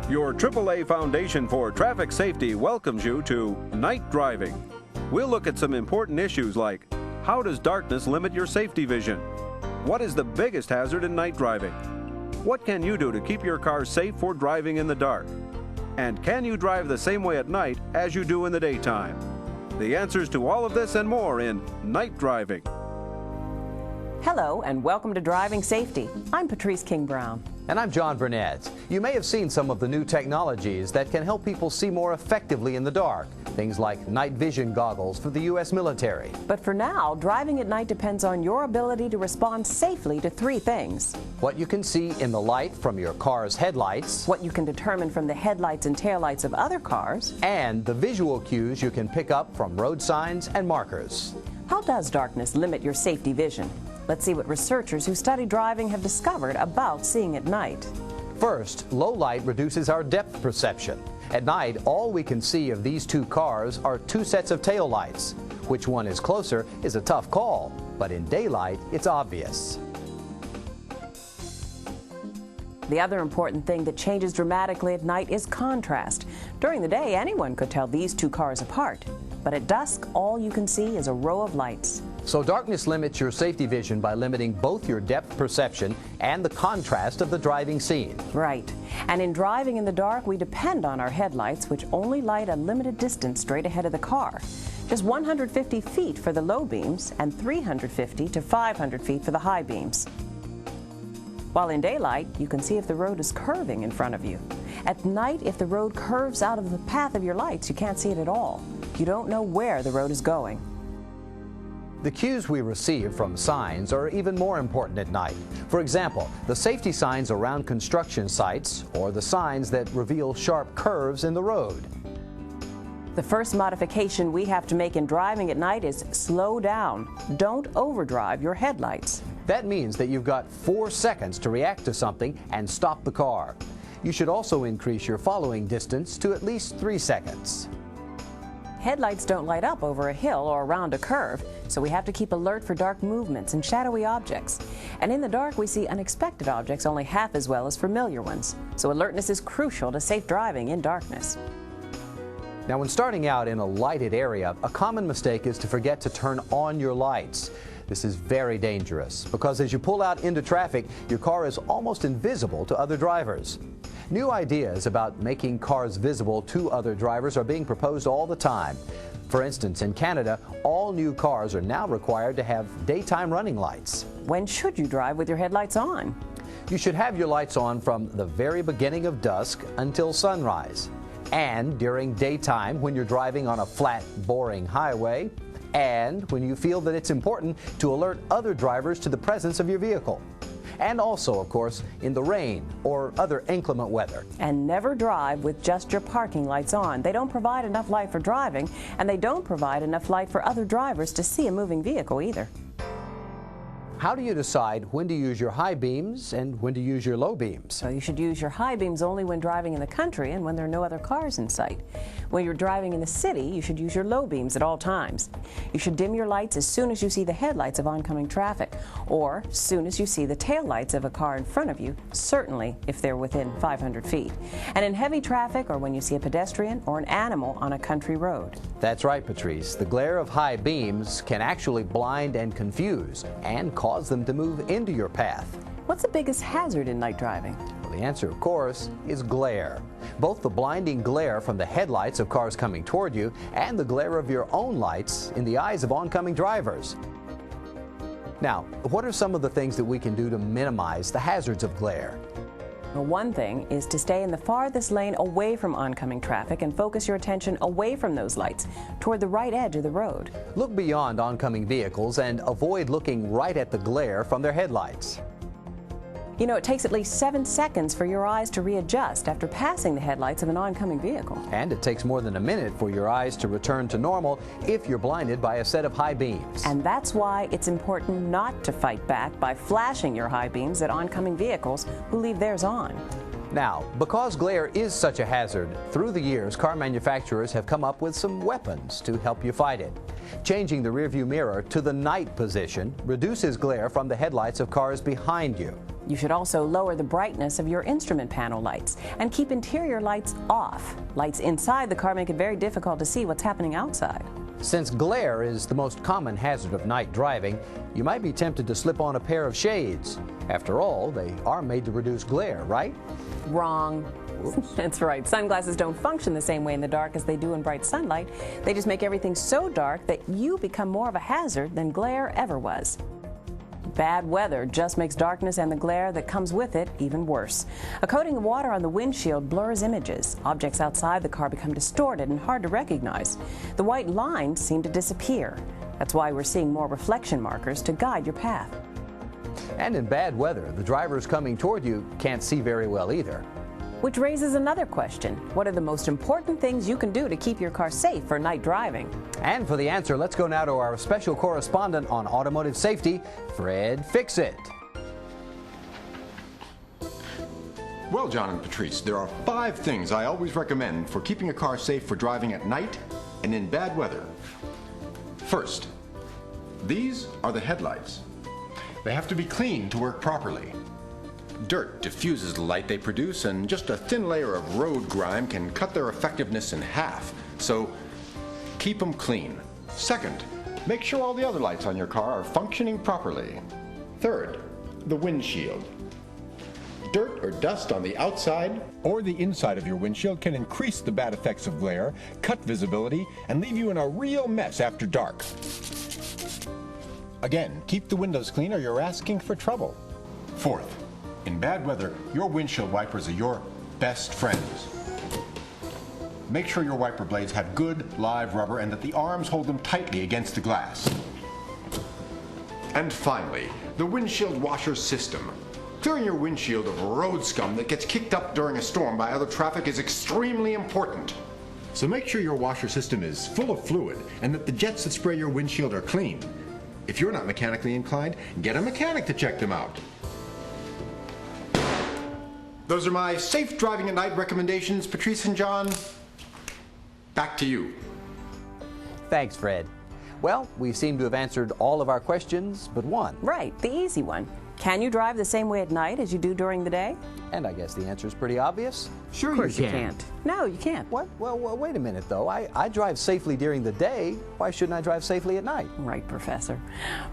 Your AAA Foundation for Traffic Safety welcomes you to Night Driving. We'll look at some important issues like, how does darkness limit your safety vision? What is the biggest hazard in night driving? What can you do to keep your car safe for driving in the dark? And can you drive the same way at night as you do in the daytime? The answers to all of this and more in Night Driving. Hello and welcome to Driving Safety. I'm Patrice King-Brown. And I'm John Burnett. You may have seen some of the new technologies that can help people see more effectively in the dark. Things like night vision goggles for the U.S. military. But for now, driving at night depends on your ability to respond safely to three things. What you can see in the light from your car's headlights. What you can determine from the headlights and taillights of other cars. And the visual cues you can pick up from road signs and markers. How does darkness limit your safety vision? Let's see what researchers who study driving have discovered about seeing at night. First, low light reduces our depth perception. At night, all we can see of these two cars are two sets of taillights. Which one is closer is a tough call, but in daylight, it's obvious. The other important thing that changes dramatically at night is contrast. During the day, anyone could tell these two cars apart. But at dusk, all you can see is a row of lights. So darkness limits your safety vision by limiting both your depth perception and the contrast of the driving scene. Right. And in driving in the dark, we depend on our headlights, which only light a limited distance straight ahead of the car. Just 150 feet for the low beams and 350 to 500 feet for the high beams. While in daylight, you can see if the road is curving in front of you. At night, if the road curves out of the path of your lights, you can't see it at all. You don't know where the road is going. The cues we receive from signs are even more important at night. For example, the safety signs around construction sites or the signs that reveal sharp curves in the road. The first modification we have to make in driving at night is slow down. Don't overdrive your headlights. That means that you've got 4 seconds to react to something and stop the car. You should also increase your following distance to at least 3 seconds. Headlights don't light up over a hill or around a curve, so we have to keep alert for dark movements and shadowy objects. And in the dark, we see unexpected objects only half as well as familiar ones. So alertness is crucial to safe driving in darkness. Now, when starting out in a lighted area, a common mistake is to forget to turn on your lights. This is very dangerous because as you pull out into traffic, your car is almost invisible to other drivers. New ideas about making cars visible to other drivers are being proposed all the time. For instance, in Canada, all new cars are now required to have daytime running lights. When should you drive with your headlights on? You should have your lights on from the very beginning of dusk until sunrise. And during daytime when you're driving on a flat, boring highway, and when you feel that it's important to alert other drivers to the presence of your vehicle. And also, of course, in the rain or other inclement weather. And never drive with just your parking lights on. They don't provide enough light for driving, and they don't provide enough light for other drivers to see a moving vehicle either. How do you decide when to use your high beams and when to use your low beams? So you should use your high beams only when driving in the country and when there are no other cars in sight. When you're driving in the city, you should use your low beams at all times. You should dim your lights as soon as you see the headlights of oncoming traffic, or as soon as you see the taillights of a car in front of you, certainly if they're within 500 feet. And in heavy traffic or when you see a pedestrian or an animal on a country road. That's right, Patrice. The glare of high beams can actually blind and confuse and cause them to move into your path. What's the biggest hazard in night driving? Well, the answer, of course, is glare. Both the blinding glare from the headlights of cars coming toward you and the glare of your own lights in the eyes of oncoming drivers. Now, what are some of the things that we can do to minimize the hazards of glare? Well, one thing is to stay in the farthest lane away from oncoming traffic and focus your attention away from those lights, toward the right edge of the road. Look beyond oncoming vehicles and avoid looking right at the glare from their headlights. You know, it takes at least 7 seconds for your eyes to readjust after passing the headlights of an oncoming vehicle. And it takes more than a minute for your eyes to return to normal if you're blinded by a set of high beams. And that's why it's important not to fight back by flashing your high beams at oncoming vehicles who leave theirs on. Now, because glare is such a hazard, through the years, car manufacturers have come up with some weapons to help you fight it. Changing the rearview mirror to the night position reduces glare from the headlights of cars behind you. You should also lower the brightness of your instrument panel lights and keep interior lights off. Lights inside the car make it very difficult to see what's happening outside. Since glare is the most common hazard of night driving, you might be tempted to slip on a pair of shades. After all, they are made to reduce glare, right? Wrong. That's right. Sunglasses don't function the same way in the dark as they do in bright sunlight. They just make everything so dark that you become more of a hazard than glare ever was. Bad weather just makes darkness and the glare that comes with it even worse. A coating of water on the windshield blurs images. Objects outside the car become distorted and hard to recognize. The white lines seem to disappear. That's why we're seeing more reflection markers to guide your path. And in bad weather, the drivers coming toward you can't see very well either. Which raises another question. What are the most important things you can do to keep your car safe for night driving? And for the answer, let's go now to our special correspondent on automotive safety, Fred Fix-It. Well, John and Patrice, there are 5 things I always recommend for keeping a car safe for driving at night and in bad weather. First, these are the headlights. They have to be clean to work properly. Dirt diffuses the light they produce, and just a thin layer of road grime can cut their effectiveness in half. So, keep them clean. Second, make sure all the other lights on your car are functioning properly. Third, the windshield. Dirt or dust on the outside or the inside of your windshield can increase the bad effects of glare, cut visibility, and leave you in a real mess after dark. Again, keep the windows clean or you're asking for trouble. Fourth, in bad weather, your windshield wipers are your best friends. Make sure your wiper blades have good live rubber and that the arms hold them tightly against the glass. And finally, the windshield washer system. Clearing your windshield of road scum that gets kicked up during a storm by other traffic is extremely important. So make sure your washer system is full of fluid and that the jets that spray your windshield are clean. If you're not mechanically inclined, get a mechanic to check them out. Those are my safe driving at night recommendations, Patrice and John. Back to you. Thanks, Fred. Well, we seem to have answered all of our questions but one. Right, the easy one. Can you drive the same way at night as you do during the day? And I guess the answer is pretty obvious. Sure, of course you can't. No, you can't. What? Well, wait a minute, though. I drive safely during the day. Why shouldn't I drive safely at night? Right, Professor.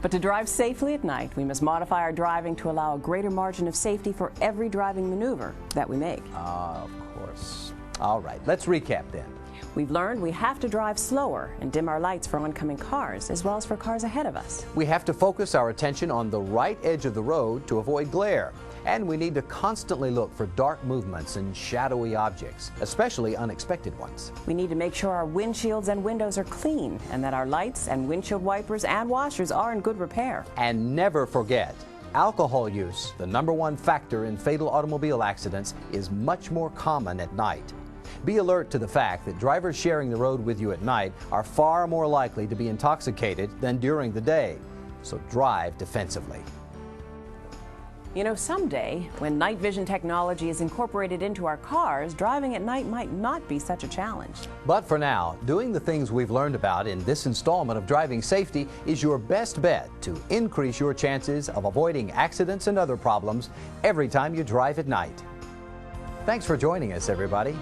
But to drive safely at night, we must modify our driving to allow a greater margin of safety for every driving maneuver that we make. Of course. All right, let's recap then. We've learned we have to drive slower and dim our lights for oncoming cars, as well as for cars ahead of us. We have to focus our attention on the right edge of the road to avoid glare. And we need to constantly look for dark movements and shadowy objects, especially unexpected ones. We need to make sure our windshields and windows are clean and that our lights and windshield wipers and washers are in good repair. And never forget, alcohol use, the #1 factor in fatal automobile accidents, is much more common at night. Be alert to the fact that drivers sharing the road with you at night are far more likely to be intoxicated than during the day. So drive defensively. You know, someday, when night vision technology is incorporated into our cars, driving at night might not be such a challenge. But for now, doing the things we've learned about in this installment of Driving Safety is your best bet to increase your chances of avoiding accidents and other problems every time you drive at night. Thanks for joining us, everybody.